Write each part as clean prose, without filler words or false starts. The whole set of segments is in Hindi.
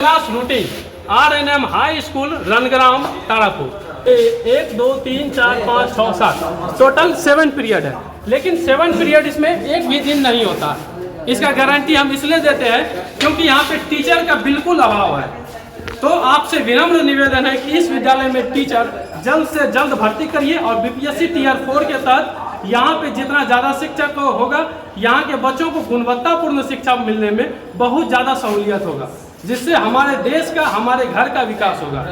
Class routine RNM high school Rangram Tarapur 1 2 3 4 5 6 7 total 7 period है। लेकिन 7 पीरियड इसमें एक भी दिन नहीं होता। इसका गारंटी हम इसलिए देते हैं क्योंकि यहाँ पे टीचर का बिल्कुल अभाव है। तो आपसे विनम्र निवेदन है कि इस विद्यालय में टीचर जल्द से जल्द भर्ती करिए और BPSC Tier 4 के तहत यहाँ पे जितना ज़्यादा शिक्षक होगा यहाँ के बच्चों को गुणवत्तापूर्ण शिक्षा मिलने में बहुत ज़्यादा सहूलियत होगा, जिससे हमारे देश का, हमारे घर का विकास होगा।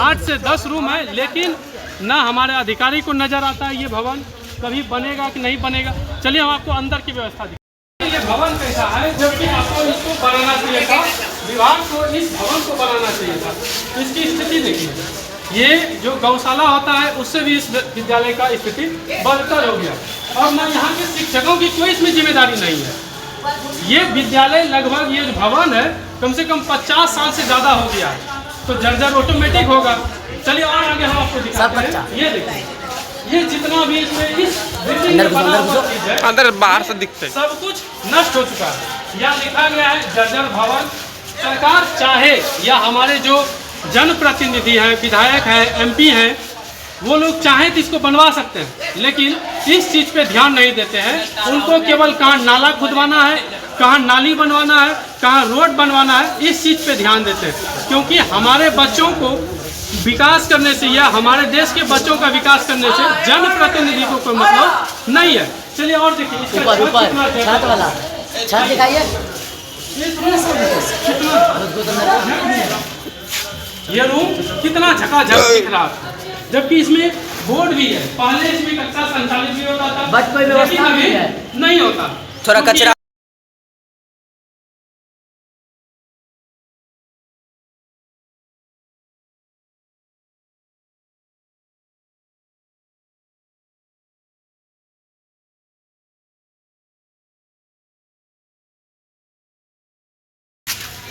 8 से 10 रूम है, लेकिन ना हमारे अधिकारी को नज़र आता है ये भवन कभी बनेगा कि नहीं बनेगा। चलिए हम आपको अंदर की व्यवस्था दिखाते हैं। ये भवन कैसा है, जबकि आपको इसको बनाना चाहिए था, विभाग को इस भवन को बनाना चाहिए था। इसकी स्थिति देखिए, ये जो गौशाला होता है उससे भी इस विद्यालय का स्थिति बदतर हो गया और ना यहाँ के शिक्षकों की कोई इसमें जिम्मेदारी नहीं है। ये विद्यालय लगभग, ये भवन है कम से कम 50 साल से ज़्यादा हो गया है, तो जर्जर ऑटोमेटिक होगा। चलिए और आगे हम आपको दिखाते हैं। ये देखिए, ये जितना भी इसमें इस बिल्डिंग में बना हुआ चीज है, अंदर बाहर से दिखते सब कुछ नष्ट हो चुका है। यहाँ लिखा गया है जर्जर भवन। सरकार चाहे या हमारे जो जनप्रतिनिधि हैं, विधायक हैं, MP हैं, वो लोग चाहें तो इसको बनवा सकते हैं, लेकिन इस चीज़ पे ध्यान नहीं देते हैं। उनको केवल कहाँ नाला खुदवाना है, कहाँ नाली बनवाना है, कहाँ रोड बनवाना है, इस चीज़ पे ध्यान देते हैं। क्योंकि हमारे बच्चों को विकास करने से या हमारे देश के बच्चों का विकास करने से जनप्रतिनिधि को कोई मतलब नहीं है। चलिए और देखिए, ये रूम कितना झकाझक दिख रहा है, जबकि इसमें बोर्ड भी है। पहले इसमें कक्षा संचालित भी होता था, बट कोई व्यवस्था नहीं होता। थोड़ा कचरा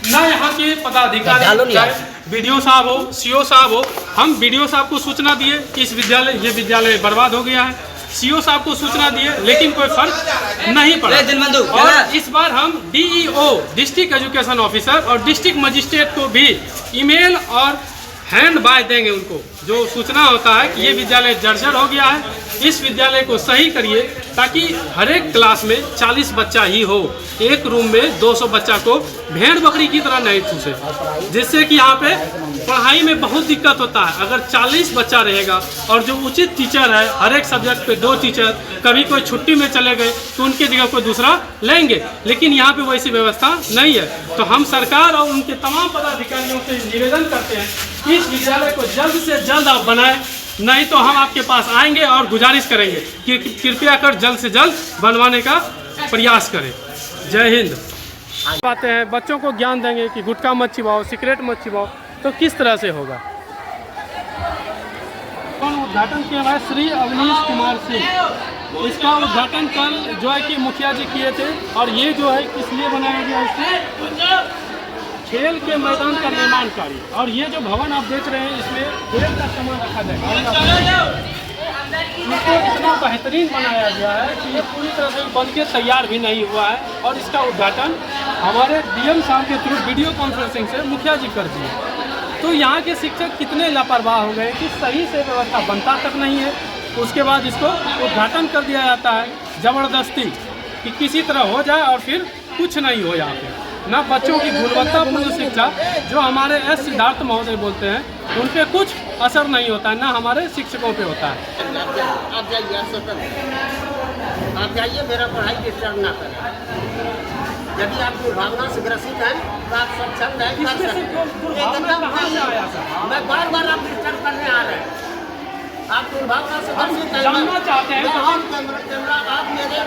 ना यहाँ के पदाधिकारी, BDO साहब हो, CO साहब हो, हम BDO साहब को सूचना दिए कि इस ये विद्यालय बर्बाद हो गया है। CO साहब को सूचना दिए, लेकिन कोई फर्क नहीं पड़ा। और इस बार हम DEO डिस्ट्रिक्ट एजुकेशन ऑफिसर और डिस्ट्रिक्ट मजिस्ट्रेट को भी ईमेल और हैंड बाय देंगे। उनको जो सूचना होता है कि ये विद्यालय जर्जर हो गया है, इस विद्यालय को सही करिए ताकि हर एक क्लास में 40 बच्चा ही हो, एक रूम में 200 बच्चा को भेड़ बकरी की तरह नहीं ठूसे, जिससे कि यहाँ पे पढ़ाई में बहुत दिक्कत होता है। अगर 40 बच्चा रहेगा और जो उचित टीचर है, हर एक सब्जेक्ट पे 2 टीचर, कभी कोई छुट्टी में चले गए तो उनकी जगह कोई दूसरा लेंगे, लेकिन यहाँ पे वैसी व्यवस्था नहीं है। तो हम सरकार और उनके तमाम पदाधिकारियों से निवेदन करते हैं कि इस विद्यालय को जल्द से जल्द आप बनाएं, नहीं तो हम आपके पास आएंगे और गुजारिश करेंगे कि कृपया कर जल्द से जल्द बनवाने का प्रयास करें। जय हिंद। बातें हैं, बच्चों को ज्ञान देंगे कि गुटखा मत चिबाओ, सिगरेट मत चिबाओ, तो किस तरह से होगा। उद्घाटन किया है श्री अवनीश कुमार सिंह। इसका उद्घाटन कल जो है कि मुखिया जी किए थे। और ये जो है किस लिए बनाया गया, इसमें खेल के मैदान का निर्माण कार्य। और ये जो भवन आप देख रहे हैं, इसमें खेल का सामान रखा जाएगा। इसको इतना बेहतरीन बनाया गया है कि ये पूरी तरह से बन के तैयार भी नहीं हुआ है। और इसका उद्घाटन हमारे DM साहब के थ्रू वीडियो कॉन्फ्रेंसिंग से मुखिया जी कर दिए। तो यहाँ के शिक्षक कितने लापरवाह हो गए कि सही से व्यवस्था बनता तक नहीं है, उसके बाद इसको उद्घाटन कर दिया जाता है ज़बरदस्ती कि किसी तरह हो जाए और फिर कुछ नहीं हो। यहाँ पे ना बच्चों की गुणवत्तापूर्ण शिक्षा, जो हमारे S सिद्धार्थ महोदय बोलते हैं, उन पर कुछ असर नहीं होता है, ना हमारे शिक्षकों पे होता है। आप जाइए, मेरा पढ़ाई डिस्टर्ब ना करें। यदि आप दुर्भावना से ग्रसित हैं तो आप सक्षम हैं। मैं बार बार आप डिस्टर्ब करने आ रहे हैं। आप दुर्भावना से ग्रसित हैं, जानना चाहते हैं कैमरा आप मेरे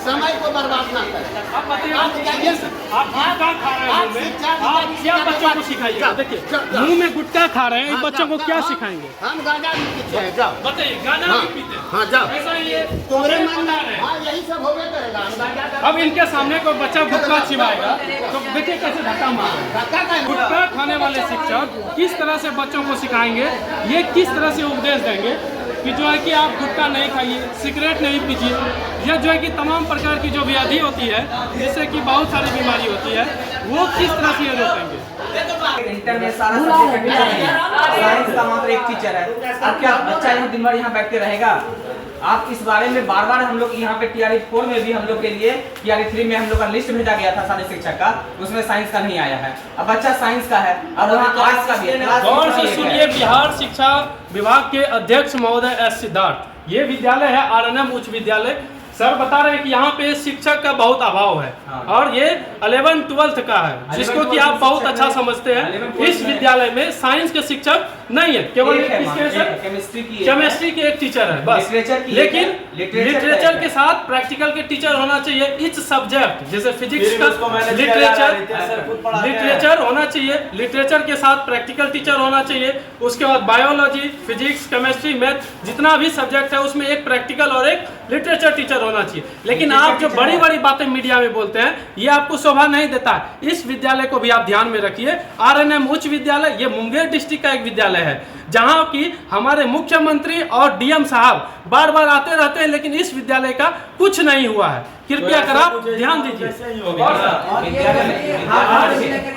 समय को बर्बाद ना करें। आप बताइए, आप गुटखा खा रहे हैं, आप क्या बच्चों को सिखाइएगा। देखिए, मुंह में गुटखा खा रहे हैं, इन बच्चों को क्या सिखाएंगे। हम गांजा भी पीते हैं, जाओ बताइए, गांजा भी पीते हैं। हाँ जाओ, ऐसा ये तुम्हारे मन में हाँ यही सब हो गया करेगा। अब इनके सामने कोई बच्चा गुटखा चिबाएगा तो देखिए कैसे धक्का मारेगा। गुटखा खाने वाले शिक्षक किस तरह से बच्चों को सिखाएंगे, ये किस तरह से उपदेश देंगे कि जो है कि आप गुटखा नहीं खाइए, सिगरेट नहीं पीजिए, या जो है कि तमाम प्रकार की जो व्याधि होती है, जिससे कि बहुत सारी बीमारी होती है, वो किस तरह से ये रोकेंगे? इंटर में सारा सब्जेक्ट का टीचर है, साइंस का मात्र एक टीचर है। अब क्या बच्चा यहाँ दिन भर यहाँ बैठते रहेगा? आप इस बारे में बार बार हम लोग यहाँ पे TRE 4 में भी हम लोग के लिए TRE 3 में हम लोग का लिस्ट भेजा गया था सारे शिक्षक का, उसमें साइंस का नहीं आया है। अब बच्चा साइंस का है, अब वहाँ आर्ट्स का भी है। गौर से सुनिए, बिहार शिक्षा विभाग के अध्यक्ष महोदय S सिद्धार्थ, ये विद्यालय है RNM उच्च विद्यालय। सर बता रहे हैं कि यहाँ पे शिक्षक का बहुत अभाव है और ये 11 12 का है, जिसको कि आप बहुत अच्छा समझते हैं। इस विद्यालय में साइंस के शिक्षक नहीं है, केवल केमिस्ट्री के एक टीचर है बस। लेकिन लिटरेचर के साथ प्रैक्टिकल के टीचर होना चाहिए। इच सब्जेक्ट जैसे फिजिक्स का लिटरेचर होना चाहिए, लिटरेचर के साथ प्रैक्टिकल टीचर होना चाहिए। उसके बाद बायोलॉजी, फिजिक्स, केमिस्ट्री, मैथ जितना भी सब्जेक्ट है उसमें एक प्रैक्टिकल और एक लिटरेचर टीचर होना चाहिए। लेकिन आप जो बड़ी बड़ी बातें मीडिया में बोलते हैं ये आपको शोभा नहीं देता है। इस विद्यालय को भी आप ध्यान में रखिए। RNM उच्च विद्यालय ये मुंगेर डिस्ट्रिक्ट का एक विद्यालय है, जहां की हमारे मुख्यमंत्री और DM साहब बार बार आते रहते हैं, लेकिन इस विद्यालय का कुछ नहीं हुआ है। कृपया कर आप ध्यान दीजिए।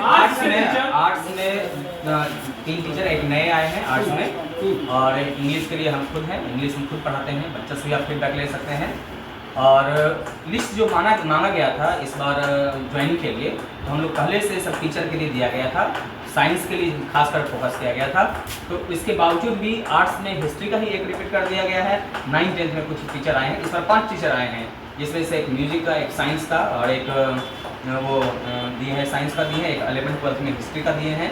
आर्ट्स में 3 टीचर एक नए आए हैं आर्ट्स में, और इंग्लिश के लिए हम खुद हैं, इंग्लिश हम खुद पढ़ाते हैं। बच्चा से भी आप फीडबैक ले सकते हैं। और लिस्ट जो मांगा गया था इस बार ज्वाइनिंग के लिए, तो हम लोग पहले से सब टीचर के लिए दिया गया था। साइंस के लिए खासकर फोकस किया गया था। तो इसके बावजूद भी आर्ट्स में हिस्ट्री का ही एक रिपीट कर दिया गया है। 9th 10th में कुछ टीचर आए हैं, इस बार 5 टीचर आए हैं, जिसमें से एक म्यूजिक का, एक साइंस का और एक वो दिए हैं साइंस का दिए हैं, एक 11th 12th में हिस्ट्री का दिए हैं,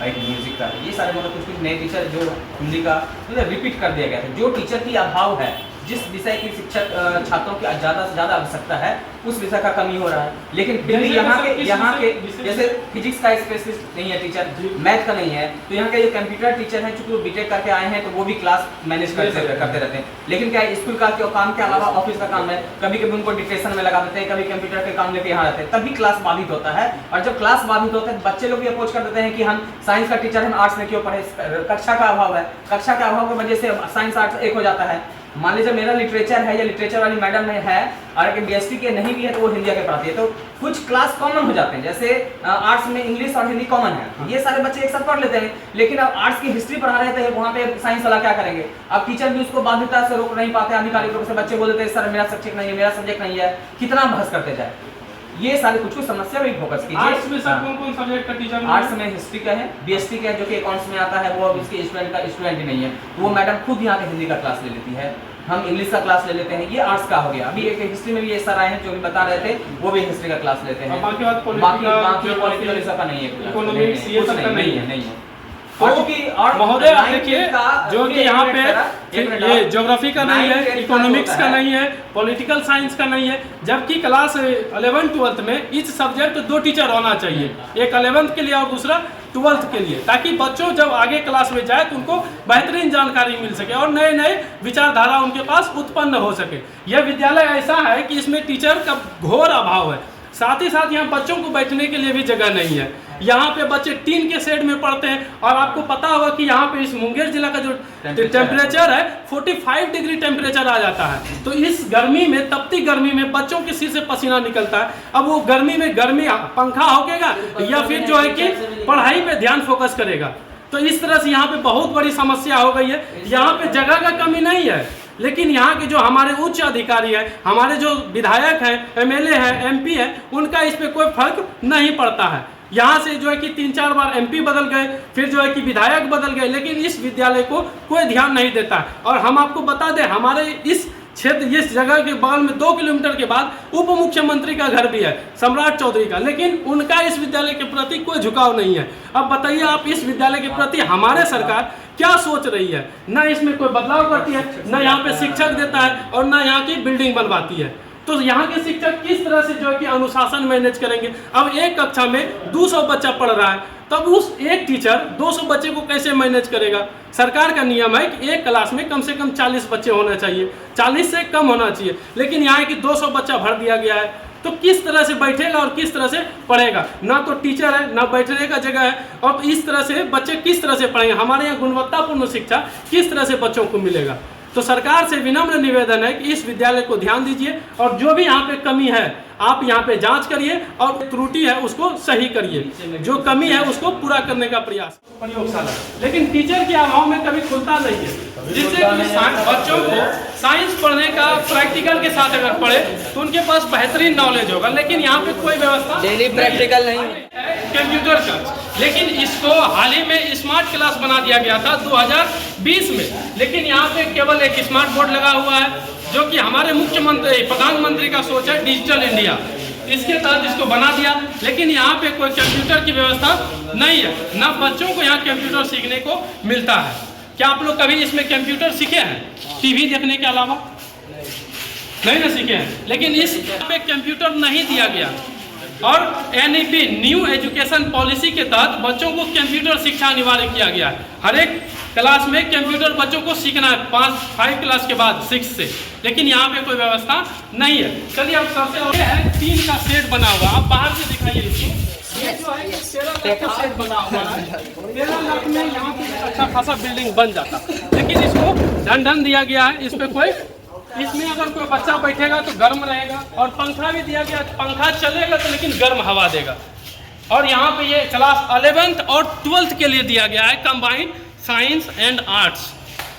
एक म्यूजिक का। ये सारे मतलब कुछ नए टीचर जो हिंदी का मतलब रिपीट कर दिया गया था। जो टीचर की अभाव है, जिस विषय की शिक्षक छात्रों की ज़्यादा से ज़्यादा आवश्यकता है, उस विषय का कमी हो रहा है। लेकिन फिर भी यहाँ के जैसे फिजिक्स का स्पेशलिस्ट नहीं है टीचर, मैथ का नहीं है, तो यहाँ के जो कंप्यूटर टीचर हैं, चूंकि वो बीटेक करके आए हैं, तो वो भी क्लास मैनेज करते रहते हैं। लेकिन क्या स्कूल का काम के अलावा ऑफिस का काम है, कभी कभी उनको डिप्रेशन में लगा देते हैं, कभी कंप्यूटर के काम लेके यहाँ रहते हैं, तभी क्लास बाधित होता है। और जब क्लास बाधित होता है, बच्चे लोग भी अप्रोच कर देते हैं कि हम साइंस का टीचर, हम आर्ट्स में क्यों पढ़े। कक्षा का अभाव है, कक्षा के अभाव की वजह से साइंस आर्ट्स एक हो जाता है। मान लीजिए मेरा लिटरेचर है या लिटरेचर वाली मैडम है और अगर BST के नहीं भी है तो वो हिंदी के पढ़ाती है, तो कुछ क्लास कॉमन हो जाते हैं। जैसे आर्ट्स में इंग्लिश और हिंदी कॉमन है, ये सारे बच्चे एक साथ पढ़ लेते हैं। लेकिन अब आर्ट्स की हिस्ट्री पढ़ा रहे थे, वहाँ पे साइंस वाला क्या करेंगे? अब टीचर भी उसको बाध्यता से रोक नहीं पाते, आधिकारिक रूप से बच्चे बोल देते हैं सर मेरा सब्जेक्ट नहीं है, मेरा सब्जेक्ट नहीं है, कितना बहस करते जाए। ये सारी कुछ समस्या भी फोकस कीजिए। आर्ट्स में सर कौन-कौन सब्जेक्ट का टीचर है? आर्ट्स में हिस्ट्री का है, BST का है जो कि अकाउंट्स में आता है, वो अब इसके स्टूडेंट ही नहीं है, तो वो मैडम खुद यहाँ पे हिंदी का क्लास ले लेती है, हम इंग्लिश का क्लास ले लेते हैं। ये आर्ट्स का हो गया। अभी एक हिस्ट्री में भी ये सर आए हैं जो भी बता रहे थे, वो भी हिस्ट्री का क्लास लेते हैं। बाकी पॉलिटिकल का नहीं है, इकोनॉमिक्स ये सब नहीं है। तो महोदय आप देखिए, जो कि यहाँ पे ये ज्योग्राफी का नहीं है, इकोनॉमिक्स का नहीं है, पॉलिटिकल साइंस का नहीं है, जबकि क्लास 11 12th में इस सब्जेक्ट 2 टीचर होना चाहिए, एक 11th के लिए और दूसरा 12th के लिए, ताकि बच्चों जब आगे क्लास में जाए तो उनको बेहतरीन जानकारी मिल सके और नए नए विचारधारा उनके पास उत्पन्न हो सके। यह विद्यालय ऐसा है कि इसमें टीचर का घोर अभाव है। साथ ही साथ यहाँ बच्चों को बैठने के लिए भी जगह नहीं है। यहाँ पे बच्चे टीन के शेड में पढ़ते हैं और आपको पता होगा कि यहाँ पे इस मुंगेर जिला का जो टेम्परेचर है 45 डिग्री टेम्परेचर आ जाता है। तो इस गर्मी में, तपती गर्मी में बच्चों के सिर से पसीना निकलता है। अब वो गर्मी में पंखा होकेगा या फिर जो है कि पढ़ाई पे ध्यान फोकस करेगा। तो इस तरह से यहाँ पे बहुत बड़ी समस्या हो गई है। यहाँ पे जगह का कमी नहीं है, लेकिन यहाँ के जो हमारे उच्च अधिकारी हैं, हमारे जो विधायक हैं, MLA हैं, MP हैं, उनका इस पे कोई फर्क नहीं पड़ता है। यहाँ से जो है कि 3-4 बार MP बदल गए, फिर जो है कि विधायक बदल गए, लेकिन इस विद्यालय को कोई ध्यान नहीं देता है। और हम आपको बता दें, हमारे इस क्षेत्र, इस जगह के बगल में 2 किलोमीटर के बाद उप मुख्यमंत्री का घर भी है, सम्राट चौधरी का, लेकिन उनका इस विद्यालय के प्रति कोई झुकाव नहीं है। अब बताइए आप, इस विद्यालय के प्रति हमारे सरकार क्या सोच रही है? ना इसमें कोई बदलाव करती है, ना यहाँ पे शिक्षक देता है और ना यहाँ की बिल्डिंग बनवाती है। तो यहाँ के शिक्षक किस तरह से जो है कि अनुशासन मैनेज करेंगे? अब एक कक्षा में 200 बच्चा पढ़ रहा है, तब उस एक टीचर 200 बच्चे को कैसे मैनेज करेगा? सरकार का नियम है कि एक क्लास में कम से कम 40 बच्चे होना चाहिए, 40 से कम होना चाहिए, लेकिन यहाँ की 200 बच्चा भर दिया गया है। तो किस तरह से बैठेगा और किस तरह से पढ़ेगा? ना तो टीचर है, ना बैठने का जगह है, और इस तरह से बच्चे किस तरह से पढ़ेंगे? हमारे यहाँ गुणवत्तापूर्ण शिक्षा किस तरह से बच्चों को मिलेगा? तो सरकार से विनम्र निवेदन है कि इस विद्यालय को ध्यान दीजिए और जो भी यहाँ पे कमी है आप यहाँ पे जांच करिए और त्रुटि है उसको सही करिए, जो कमी है उसको पूरा करने का प्रयास। प्रयोगशाला लेकिन टीचर के अभाव में कभी खुलता नहीं है, जिससे कि बच्चों को साइंस पढ़ने का प्रैक्टिकल के साथ अगर पढ़े तो उनके पास बेहतरीन नॉलेज होगा। लेकिन यहाँ पे कोई व्यवस्था डेली प्रैक्टिकल नहीं है कंप्यूटर का, लेकिन इसको हाल ही में स्मार्ट क्लास बना दिया गया था 2020 में। लेकिन यहाँ पे केवल एक स्मार्ट बोर्ड लगा हुआ है जो कि हमारे मुख्यमंत्री प्रधानमंत्री का सोच है डिजिटल इंडिया, इसके तहत इसको बना दिया। लेकिन यहाँ पे कोई कंप्यूटर की व्यवस्था नहीं है, ना बच्चों को यहाँ कंप्यूटर सीखने को मिलता है। क्या आप लोग कभी इसमें कंप्यूटर सीखे हैं टीवी देखने के अलावा? नहीं ना सीखे हैं। लेकिन इस पे कंप्यूटर नहीं दिया गया और NEP न्यू एजुकेशन पॉलिसी के तहत बच्चों को कंप्यूटर शिक्षा अनिवार्य किया गया है। हर एक क्लास में कंप्यूटर बच्चों को सीखना है 5 क्लास के बाद 6 से, लेकिन यहाँ पे कोई व्यवस्था नहीं है। चलिए अब सबसे और है 3 का सेट बना हुआ, आप बाहर से दिखाइए इसको। ये जो है 13 लाख का सेट बना हुआ है, 13 लाख में यहाँ पे अच्छा खासा बिल्डिंग बन जाता, लेकिन इसको ढन दिया गया है। इस पे कोई इसमें अगर कोई बच्चा बैठेगा तो गर्म रहेगा और पंखा भी दिया गया, पंखा चलेगा तो लेकिन गर्म हवा देगा। और यहाँ पे ये क्लास 11th और 12th के लिए दिया गया है कंबाइंड साइंस एंड आर्ट्स।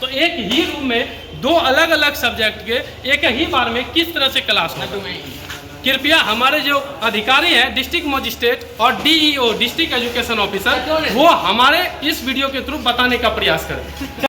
तो एक ही रूम में 2 अलग अलग सब्जेक्ट के एक ही बार में किस तरह से क्लास होगा? कृपया हमारे जो अधिकारी हैं डिस्ट्रिक्ट मजिस्ट्रेट और DEO डिस्ट्रिक्ट एजुकेशन ऑफिसर वो हमारे इस वीडियो के थ्रू बताने का प्रयास करें।